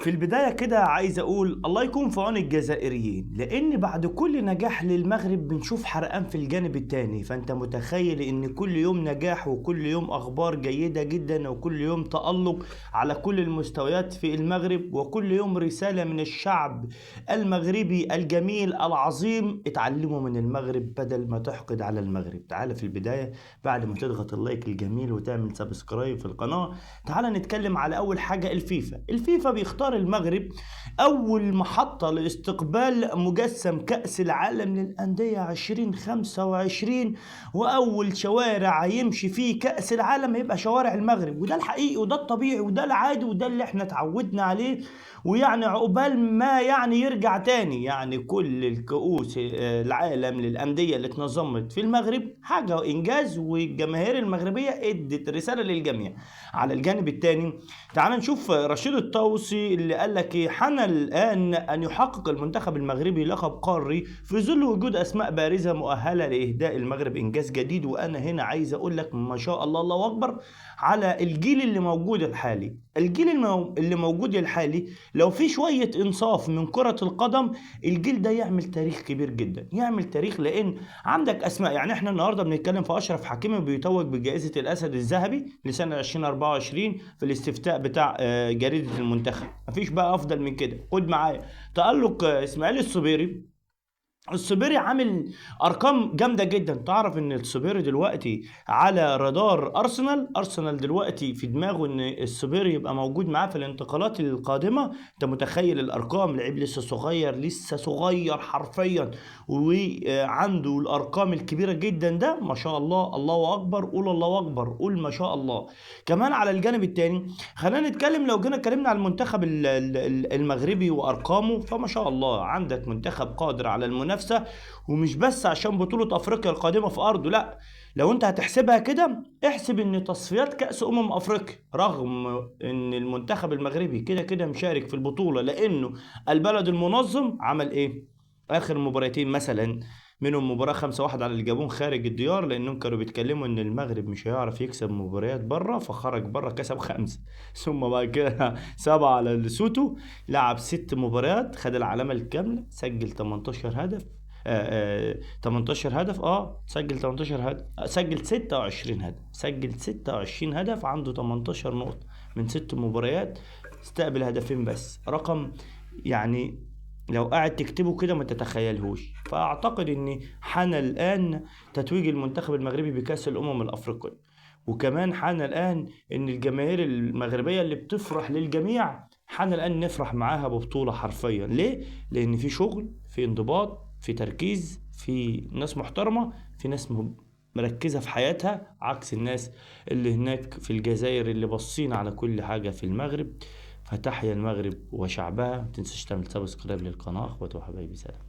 في البداية كده عايز أقول الله يكون في عون الجزائريين، لأن بعد كل نجاح للمغرب بنشوف حرقان في الجانب التاني. فأنت متخيل إن كل يوم نجاح وكل يوم أخبار جيدة جدا وكل يوم تألق على كل المستويات في المغرب، وكل يوم رسالة من الشعب المغربي الجميل العظيم: اتعلموا من المغرب بدل ما تحقد على المغرب. تعال في البداية بعد ما تضغط اللايك الجميل وتعمل سبسكرايب في القناة، تعال نتكلم على أول حاجة. الفيفا بيختار المغرب أول محطة لاستقبال مجسم كأس العالم للأندية 2025، وأول شوارع يمشي فيه كأس العالم هيبقى شوارع المغرب. وده الحقيقي وده الطبيعي وده العادي وده اللي احنا اتعودنا عليه. ويعني عقبال ما يرجع تاني كل الكؤوس العالم للأندية اللي اتنظمت في المغرب حاجة إنجاز، والجماهير المغربية ادت رسالة للجميع. على الجانب التاني تعال نشوف رشيد الطوسي اللي قال لك ايه: حان الآن أن يحقق المنتخب المغربي لقب قاري في ظل وجود أسماء بارزة مؤهلة لإهداء المغرب إنجاز جديد. وأنا هنا عايز أقول لك ما شاء الله الله أكبر على الجيل اللي موجود الحالي. الجيل اللي موجود الحالي لو في شوية إنصاف من كرة القدم، الجيل ده يعمل تاريخ كبير جدا، يعمل تاريخ. لأن عندك أسماء، احنا النهاردة بنتكلم في أشرف حكيمي بيتوج بجائزة الأسد الذهبي لسنة 2024 في الاستفتاء بتاع جريدة المنتخب. مفيش بقى أفضل من كده. خد معايا تألق إسماعيل الصبيري عامل ارقام جامده جدا. تعرف ان الصبيري دلوقتي على رادار ارسنال دلوقتي في دماغه ان الصبيري يبقى موجود معاه في الانتقالات القادمه. انت متخيل الارقام؟ لعيب لسه صغير حرفيا، وعنده الارقام الكبيره جدا. ده ما شاء الله الله اكبر. قول الله اكبر، قول ما شاء الله. كمان على الجانب الثاني خلينا نتكلم، لو جينا اتكلمنا على المنتخب المغربي وارقامه، فما شاء الله عندك منتخب قادر على المنافسه. ومش بس عشان بطولة افريقيا القادمة في ارضه، لا، لو انت هتحسبها كده احسب ان تصفيات كأس افريقيا، رغم ان المنتخب المغربي كده كده مشارك في البطولة لانه البلد المنظم، عمل ايه اخر مباراتين مثلا؟ منهم مباراة 5-1 على الجابون خارج الديار، لانهم كانوا بيتكلموا ان المغرب مش هيعرف يكسب مباريات بره، فخرج بره كسب 5. ثم بعد كده 7 على لسوتو، لعب 6 مباريات، خد العلامة الكاملة، سجل 18 هدف. 18 هدف، سجل 18 هدف، سجل 26 هدف، سجل 26 هدف، عنده 18 نقطة من 6 مباريات، استقبل هدفين بس. رقم لو قاعد تكتبه كده ما تتخيلهوش. فأعتقد أن حان الآن تتويج المنتخب المغربي بكأس الأمم الأفريقية. وكمان حان الآن أن الجماهير المغربية اللي بتفرح للجميع، حان الآن نفرح معاها ببطولة حرفيا. ليه؟ لأن في شغل، في انضباط، في تركيز، في ناس محترمة، في ناس مركزة في حياتها، عكس الناس اللي هناك في الجزائر اللي باصين على كل حاجة في المغرب. فتحيا المغرب وشعبها. متنساش تعمل سبسكرايب للقناة. اخواتي وحبايبي، سلام.